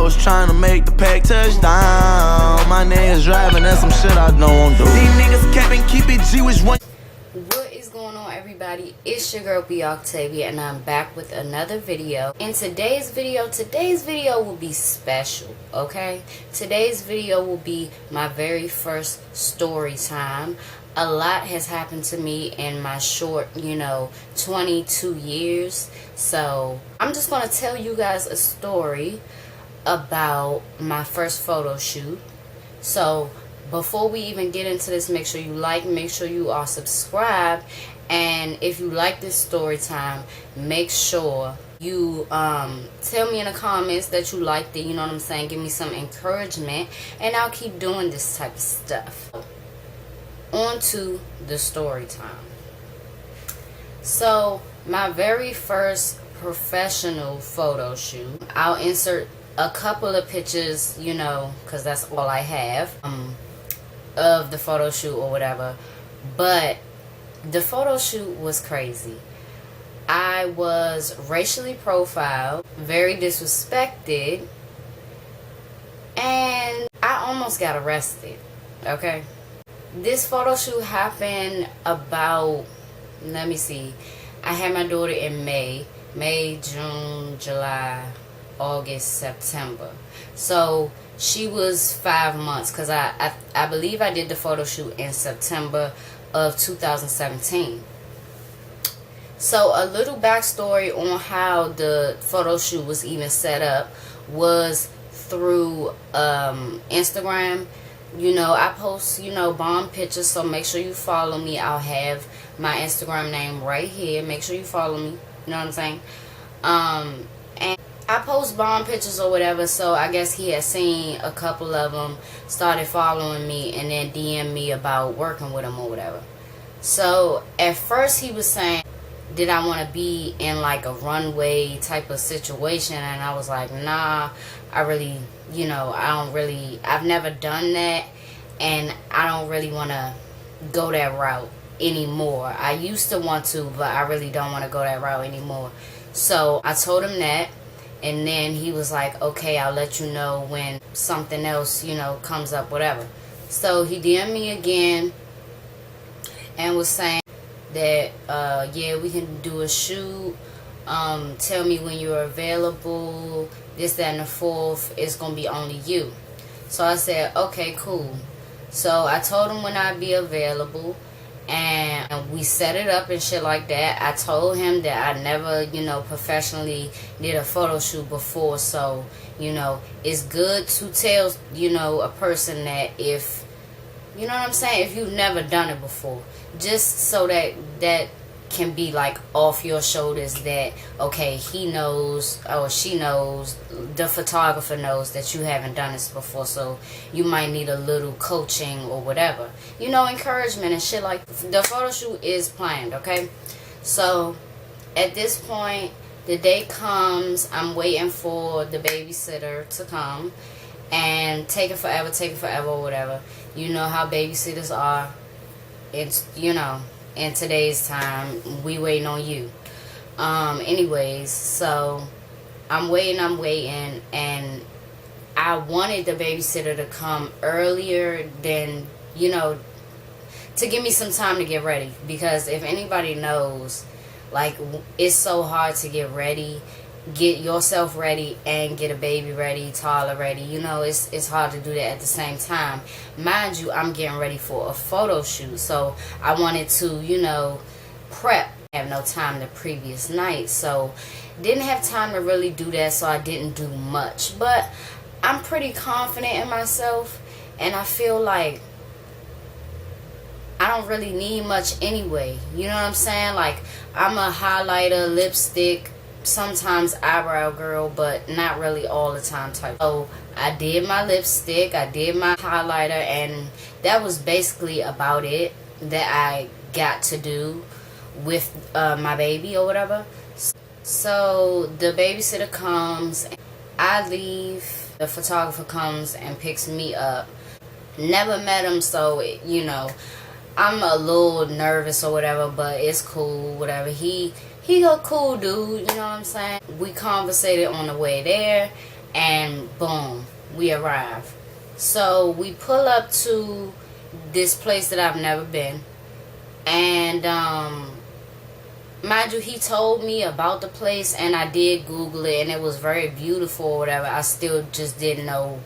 was trying to make the pack touchdown. My niggas driving, that's some shit I don't do. These niggas capping, keep it G, which one? What is going on, everybody? It's your girl B Octavia, and I'm back with another video. In today's video will be special, okay? Today's video will be my very first story time. A lot has happened to me in my short, 22 years. So I'm just going to tell you guys a story about my first photo shoot. So before we even get into this, make sure you like, make sure you are subscribed, and if you like this story time, make sure you tell me in the comments that you liked it, you know what I'm saying? Give me some encouragement, and I'll keep doing this type of stuff. On to the story time. So my very first professional photo shoot, I'll insert a couple of pictures, because that's all I have of the photo shoot or whatever. But the photo shoot was crazy. I was racially profiled, very disrespected, and I almost got arrested. Okay, this photo shoot happened about, let me see, I had my daughter in May, June, July, August, September. So she was 5 months, because I believe I did the photo shoot in September of 2017. So a little backstory on how the photo shoot was even set up was through Instagram. I post, bomb pictures, so make sure you follow me. I'll have my Instagram name right here. Make sure you follow me. You know what I'm saying? And I post bomb pictures or whatever, so I guess he had seen a couple of them, started following me, and then DM me about working with him or whatever. So at first he was saying, did I want to be in like a runway type of situation? And I was like, nah, I really, I've never done that, and I don't really want to go that route anymore. I used to want to, but I really don't want to go that route anymore. So I told him that, and then he was like, okay, I'll let you know when something else, comes up, whatever. So he DM'd me again and was saying that, yeah, we can do a shoot. Tell me when you're available, this, that, and the fourth. It's going to be only you. So I said, okay, cool. So I told him when I'd be available, and we set it up and shit like that. I told him that I never, professionally did a photo shoot before. So, it's good to tell, a person that if, you know what I'm saying, if you've never done it before, just so that can be like off your shoulders, that okay, he knows or she knows, the photographer knows that you haven't done this before, so you might need a little coaching or whatever, encouragement and shit. Like, the photo shoot is planned, okay? So at this point, the day comes, I'm waiting for the babysitter to come, and taking forever or whatever. You know how babysitters are. It's, in today's time, we waiting on you. Anyways, so I'm waiting, and I wanted the babysitter to come earlier than, to give me some time to get ready. Because if anybody knows, like, it's so hard to get ready, get yourself ready, and get a baby ready, toddler ready. It's hard to do that at the same time. Mind you, I'm getting ready for a photo shoot, so I wanted to, prep. I have no time the previous night, so didn't have time to really do that, so I didn't do much. But I'm pretty confident in myself, and I feel like I don't really need much anyway. You know what I'm saying? Like, I'm a highlighter, lipstick, sometimes eyebrow girl, but not really all the time type. So I did my lipstick, I did my highlighter, and that was basically about it that I got to do with my baby or whatever. So the babysitter comes, I leave, the photographer comes and picks me up. Never met him, so I'm a little nervous or whatever, but it's cool, whatever. He a cool dude, you know what I'm saying? We conversated on the way there, and boom, we arrive. So we pull up to this place that I've never been, and mind you, he told me about the place, and I did Google it, and it was very beautiful or whatever. I still just didn't know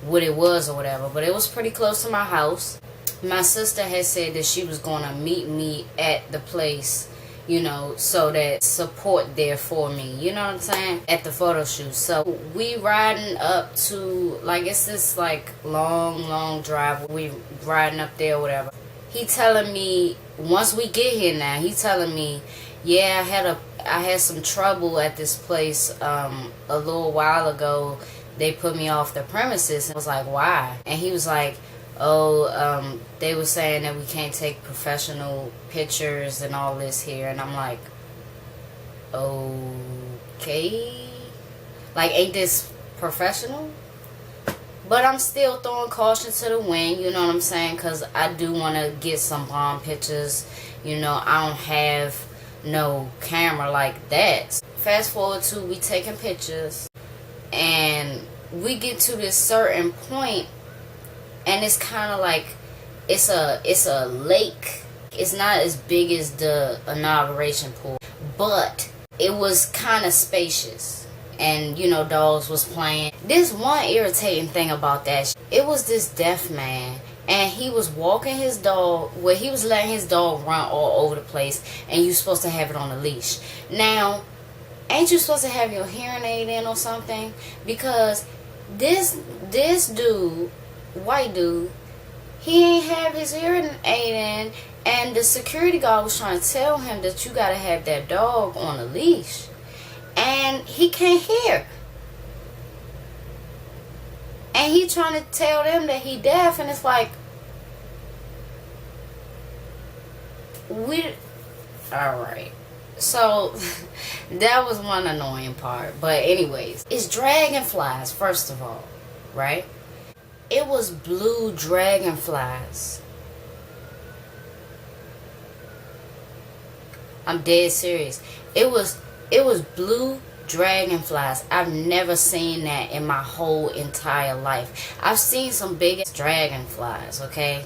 what it was or whatever, but it was pretty close to my house. My sister had said that she was going to meet me at the place, you know, so that support there for me, you know what I'm saying, at the photo shoot. So we riding up to, like, it's this like long drive. We riding up there or whatever. He telling me, once we get here now, he telling me, yeah, I had some trouble at this place a little while ago. They put me off the premises. I was like, why? And he was like, oh, they were saying that we can't take professional pictures and all this here. And I'm like, okay, like, ain't this professional? But I'm still throwing caution to the wind, you know what I'm saying, because I do want to get some bomb pictures. You know, I don't have no camera like that. Fast forward to we taking pictures, and we get to this certain point, and it's kind of like it's a lake. It's not as big as the inauguration pool, but it was kind of spacious, and you know, dogs was playing. This one irritating thing about that, it was this deaf man, and he was walking his dog, where he was letting his dog run all over the place, and you supposed to have it on a leash. Now, ain't you supposed to have your hearing aid in or something? Because this dude, white dude, he ain't have his hearing aid in, and the security guard was trying to tell him that you gotta have that dog on a leash, and he can't hear. And he trying to tell them that he deaf, and it's like, alright. So, that was one annoying part. But anyways, it's dragonflies, first of all, right? It was blue dragonflies. I'm dead serious. It was blue dragonflies. I've never seen that in my whole entire life. I've seen some big dragonflies, okay?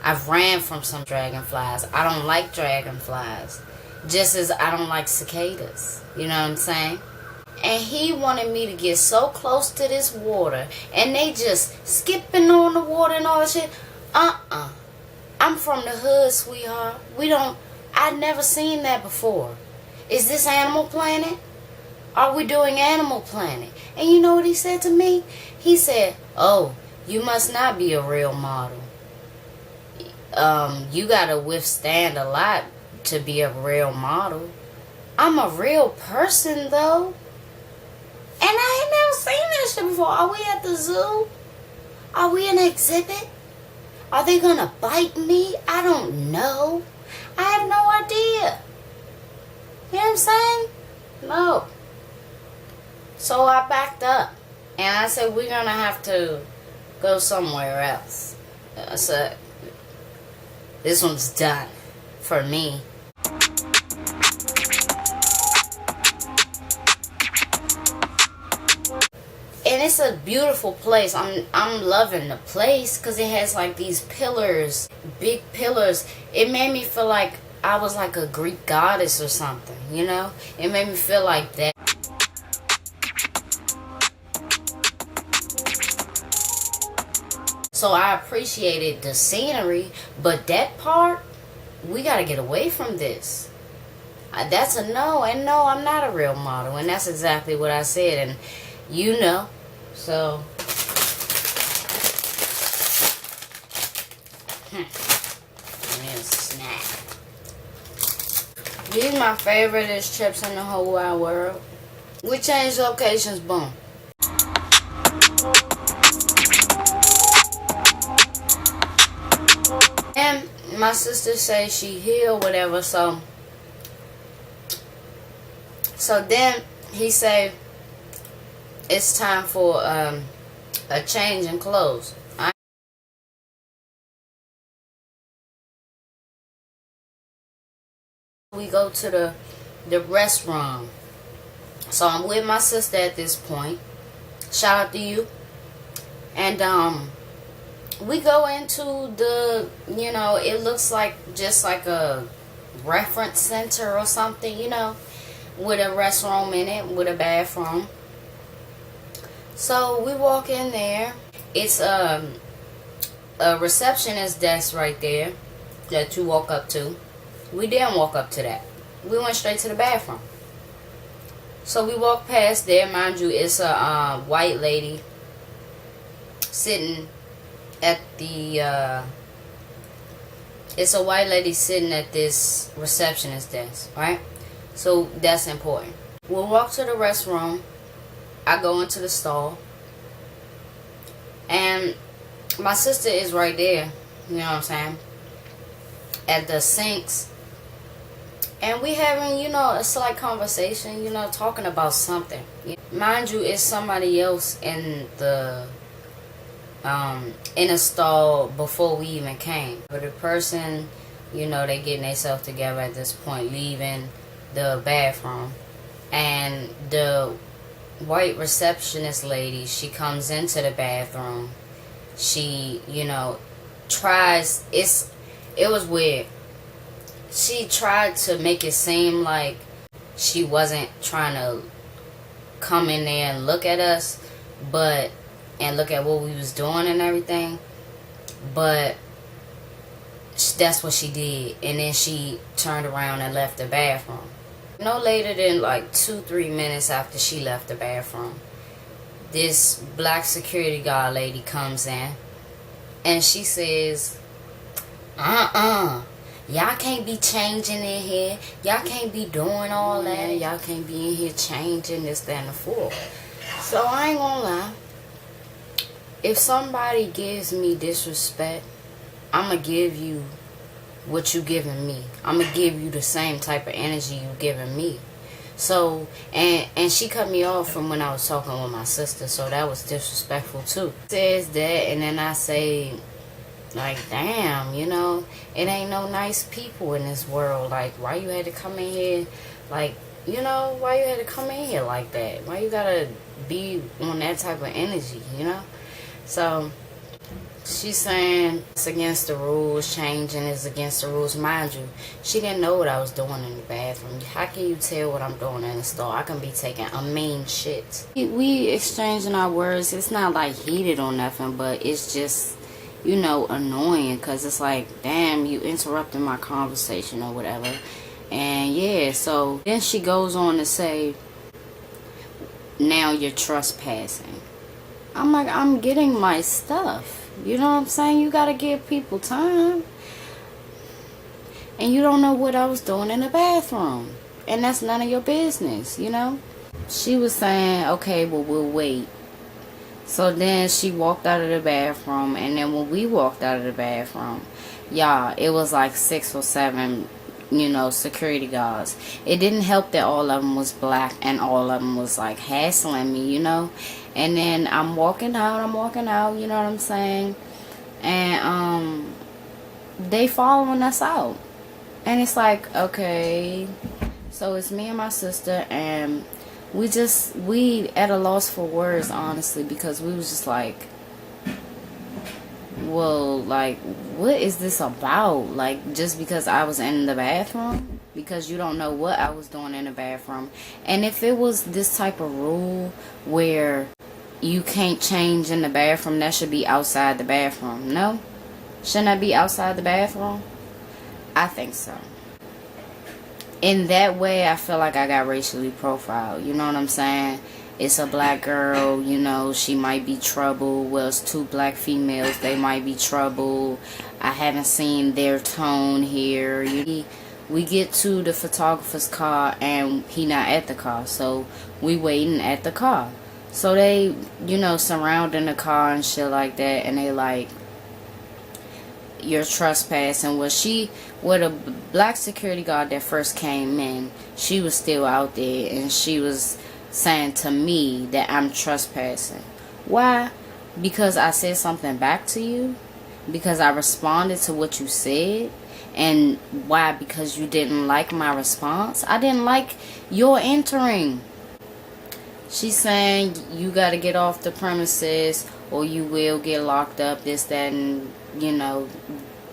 I've ran from some dragonflies. I don't like dragonflies. Just as I don't like cicadas. You know what I'm saying? And he wanted me to get so close to this water, and they just skipping on the water and all that shit. I'm from the hood, sweetheart. I'd never seen that before. Is this Animal Planet? Are we doing Animal Planet? And you know what he said to me? He said, oh, you must not be a real model. You gotta withstand a lot to be a real model. I'm a real person, though. And I ain't never seen that shit before. Are we at the zoo? Are we in an exhibit? Are they gonna bite me? I don't know. I have no idea. You know what I'm saying? No. So I backed up, and I said, we're gonna have to go somewhere else. I said, this one's done for me. And it's a beautiful place. I'm loving the place because it has like these pillars, big pillars. It made me feel like I was like a Greek goddess or something, you know? It made me feel like that. So I appreciated the scenery, but that part, we gotta get away from this. That's a no, and no, I'm not a real model, and that's exactly what I said, and you know, so. Give me a snack. These my favoriteest chips in the whole wide world. We changed locations, boom. And my sister says she healed, whatever, so then he said it's time for a change in clothes. We go to the restroom. So I'm with my sister at this point, Shout out to you. And we go into the, you know, it looks like just like a reference center or something, you know, with a restroom in it, with a bathroom. So we walk in there. It's a receptionist desk right there that you walk up to. We didn't walk up to that. We went straight to the bathroom. So we walked past there. Mind you, it's a white lady sitting at the it's a white lady sitting at this receptionist desk, right? So that's important. We'll walk to the restroom. I go into the stall, and my sister is right there, you know what I'm saying, at the sinks. And we having, you know, a slight conversation, you know, talking about something. Mind you, it's somebody else in a stall before we even came. But the person, you know, they getting themselves together at this point, leaving the bathroom. And the white receptionist lady, she comes into the bathroom. She, you know, tries, it was weird. She tried to make it seem like she wasn't trying to come in there and look at us, and look at what we was doing and everything, but that's what she did. And then she turned around and left the bathroom. No later than like 2-3 minutes after she left the bathroom, this black security guard lady comes in, and she says, y'all can't be changing in here. Y'all can't be doing all that. Y'all can't be in here changing this, that, and the fourth. So I ain't gonna lie. If somebody gives me disrespect, I'm gonna give you what you giving me. I'm gonna give you the same type of energy you giving me. So, and she cut me off from when I was talking with my sister, so that was disrespectful too. Says that, and then I say, like, damn, you know, it ain't no nice people in this world. Like, why you had to come in here, like, you know, why you had to come in here like that? Why you gotta be on that type of energy, you know? So, she's saying it's against the rules, changing is against the rules. Mind you, she didn't know what I was doing in the bathroom. How can you tell what I'm doing in the store? I can be taking a mean shit. We exchanging our words. It's not like heated or nothing, but it's just, you know, annoying, because it's like, damn, you interrupted my conversation or whatever. And yeah, so then she goes on to say, now you're trespassing. I'm like, I'm getting my stuff. You know what I'm saying? You gotta give people time. And you don't know what I was doing in the bathroom. And that's none of your business, you know? She was saying, okay, well, we'll wait. So then she walked out of the bathroom, and then when we walked out of the bathroom, y'all, it was like 6 or 7, you know, security guards. It didn't help that all of them was black and all of them was like hassling me, you know. And then I'm walking out, you know what I'm saying? And they following us out. And it's like, okay, so it's me and my sister, and we at a loss for words, honestly, because we was just like, well, like, what is this about? Like, just because I was in the bathroom? Because you don't know what I was doing in the bathroom. And if it was this type of rule where you can't change in the bathroom, that should be outside the bathroom. No? Shouldn't that be outside the bathroom? I think so. In that way, I feel like I got racially profiled. You know what I'm saying? It's a black girl, you know, she might be trouble. Well, it's 2 black females, they might be trouble. I haven't seen their tone here. We get to the photographer's car, and he not at the car, so we waiting at the car. So they, you know, surrounding the car and shit like that, and they like, you're trespassing. Well, the black security guard that first came in, she was still out there, and she was saying to me that I'm trespassing. Why? Because I said something back to you? Because I responded to what you said? And why? Because you didn't like my response? I didn't like your entering. She's saying you got to get off the premises or you will get locked up, this, that, and, you know,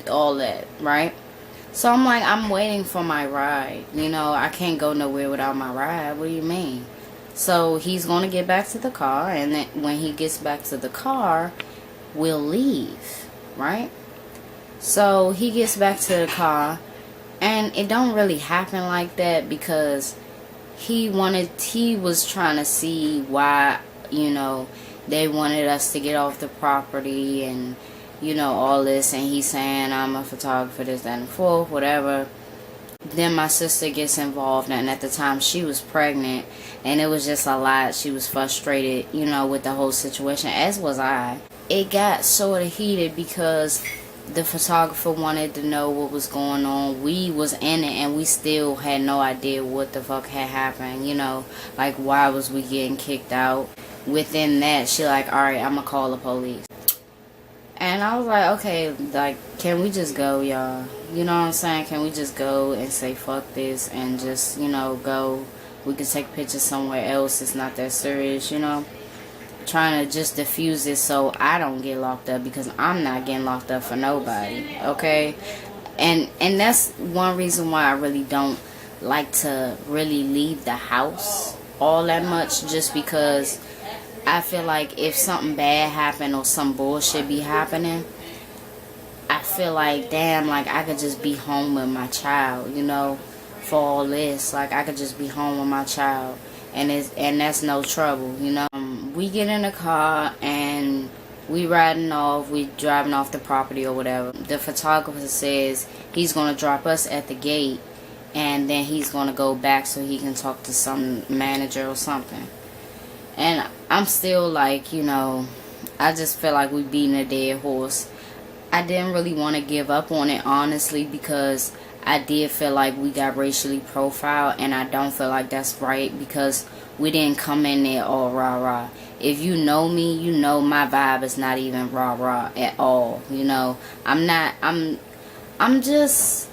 all that, right? So I'm like, I'm waiting for my ride. You know, I can't go nowhere without my ride. What do you mean? So he's going to get back to the car, and then when he gets back to the car, we'll leave, right? So he gets back to the car, and it don't really happen like that because he was trying to see why, you know, they wanted us to get off the property and, you know, all this, and he's saying I'm a photographer, this, that, and fourth, whatever. Then my sister gets involved, and at the time she was pregnant, and it was just a lot. She was frustrated, you know, with the whole situation, as was I. It got sort of heated because the photographer wanted to know what was going on. We was in it, and we still had no idea what the fuck had happened, you know, like why was we getting kicked out. Within that, she like, alright, I'm gonna call the police. And I was like, okay, like, can we just go, y'all? You know what I'm saying? Can we just go and say fuck this and just, you know, go? We could take pictures somewhere else. It's not that serious, you know? Trying to just diffuse it so I don't get locked up, because I'm not getting locked up for nobody, okay? And that's one reason why I really don't like to really leave the house all that much, just because I feel like if something bad happened or some bullshit be happening, I feel like, damn, like I could just be home with my child, you know, for all this. Like I could just be home with my child, and that's no trouble, you know. We get in the car and we riding off, we driving off the property or whatever. The photographer says he's gonna drop us at the gate, and then he's gonna go back so he can talk to some manager or something. And I'm still like, you know, I just feel like we beating a dead horse. I didn't really want to give up on it, honestly, because I did feel like we got racially profiled, and I don't feel like that's right, because we didn't come in there all rah-rah. If you know me, you know my vibe is not even rah-rah at all, you know. I'm just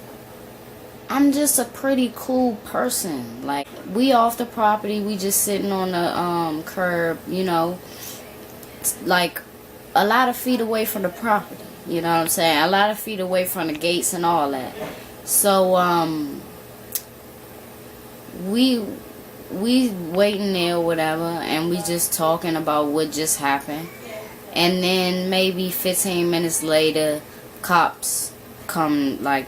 a pretty cool person. Like, we off the property, we just sitting on the curb, you know, like a lot of feet away from the property, you know what I'm saying? A lot of feet away from the gates and all that. So we waiting there or whatever, and we just talking about what just happened. And then maybe 15 minutes later, cops come. Like,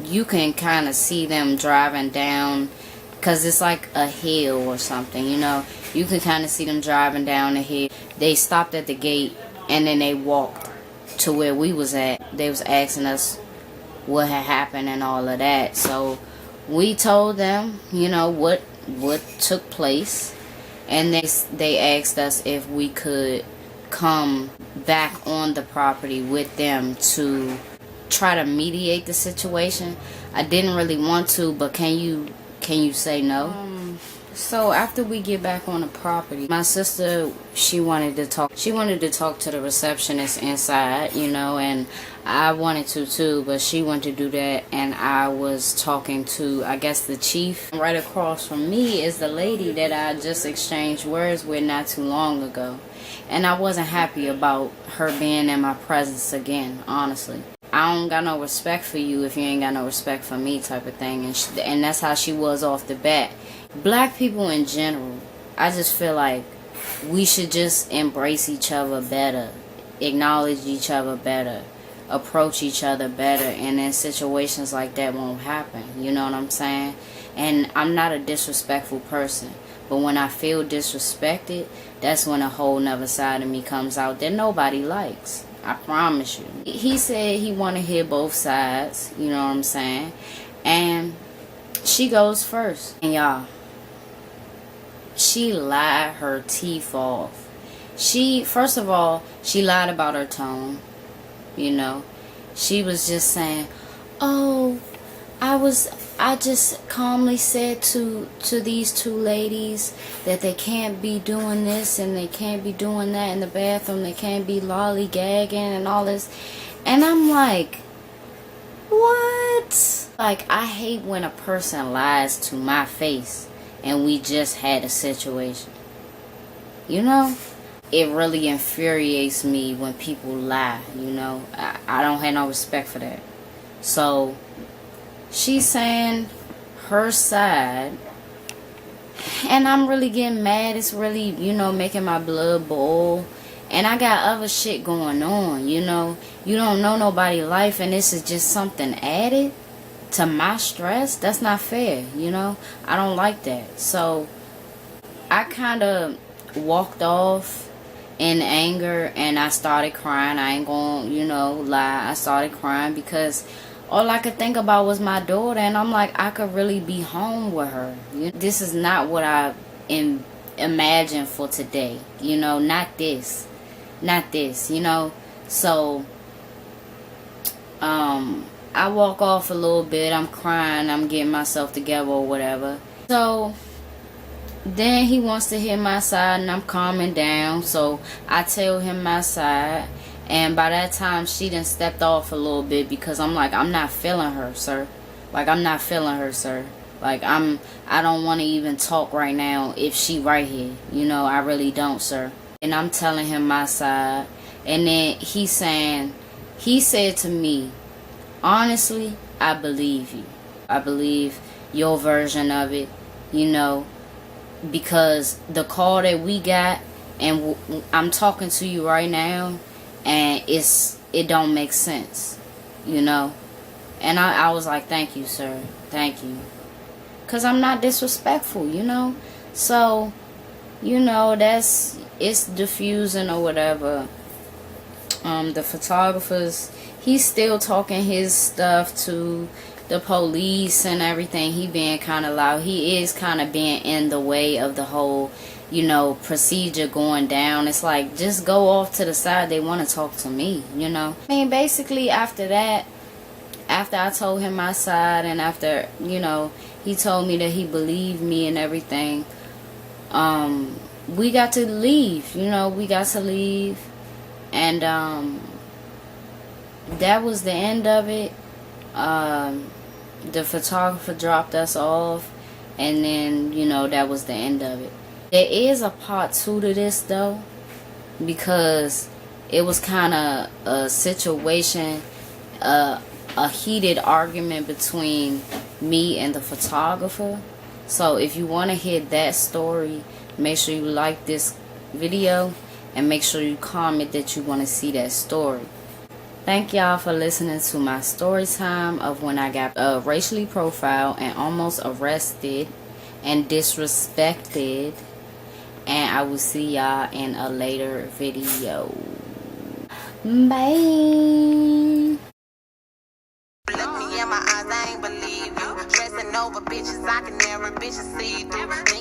you can kind of see them driving down, because it's like a hill or something, you know. You can kind of see them driving down the hill. They stopped at the gate, and then they walked to where we was at. They was asking us what had happened and all of that. So we told them, you know, what took place, and they asked us if we could come back on the property with them to try to mediate the situation. I didn't really want to, but can you say no? So after we get back on the property, my sister, she wanted to talk to the receptionist inside, you know, and I wanted to too, but she wanted to do that, and I was talking to, I guess, the chief. Right across from me is the lady that I just exchanged words with not too long ago, and I wasn't happy about her being in my presence again, honestly. I don't got no respect for you if you ain't got no respect for me, type of thing. And that's how she was off the bat. Black people in general, I just feel like we should just embrace each other better, acknowledge each other better, approach each other better, and then situations like that won't happen. You know what I'm saying? And I'm not a disrespectful person, but when I feel disrespected, that's when a whole nother side of me comes out that nobody likes. I promise you. He said he want to hear both sides, you know what I'm saying? And she goes first. And y'all, she lied her teeth off. First of all, she lied about her tone, you know. She was just saying, oh, I just calmly said to these two ladies that they can't be doing this and they can't be doing that in the bathroom. They can't be lollygagging and all this. And I'm like, what? Like, I hate when a person lies to my face and we just had a situation. You know? It really infuriates me when people lie, you know? I don't have no respect for that. So, she's saying her side, and I'm really getting mad. It's really, you know, making my blood boil. And I got other shit going on, you know? You don't know nobody's life, and this is just something added to my stress. That's not fair, you know? I don't like that. So, I kind of walked off in anger, and I started crying. I ain't gonna, you know, lie. I started crying because all I could think about was my daughter, and I'm like, I could really be home with her. This is not what I imagined for today, you know, not this, you know. So, I walk off a little bit. I'm crying. I'm getting myself together or whatever. So, then he wants to hear my side, and I'm calming down. So I tell him my side, and by that time she done stepped off a little bit because I'm like, I'm not feeling her, sir. Like, I'm not feeling her, sir. Like, I don't want to even talk right now if she right here. You know, I really don't, sir. And I'm telling him my side, and then he said to me, honestly, I believe you. I believe your version of it, you know. Because the call that we got, and I'm talking to you right now, and it don't make sense, you know. And I was like, thank you, sir, thank you, because I'm not disrespectful, you know. So, you know, it's diffusing or whatever. The photographers, he's still talking his stuff to the police and everything. He being kind of loud. He is kind of being in the way of the whole, you know, procedure going down. It's like, just go off to the side. They want to talk to me, you know. I mean, basically after that, after I told him my side, and after, you know, he told me that he believed me and everything, we got to leave, you know. We got to leave, and that was the end of it. The photographer dropped us off, and then, you know, that was the end of it. There is a part 2 to this though, because it was kind of a situation, a heated argument between me and the photographer. So if you want to hear that story, make sure you like this video, and make sure you comment that you want to see that story. Thank y'all for listening to my story time of when I got racially profiled and almost arrested and disrespected. And I will see y'all in a later video. Bye. Look me in my eyes, I ain't believe you. Stressing over bitches, I can never bitches see through.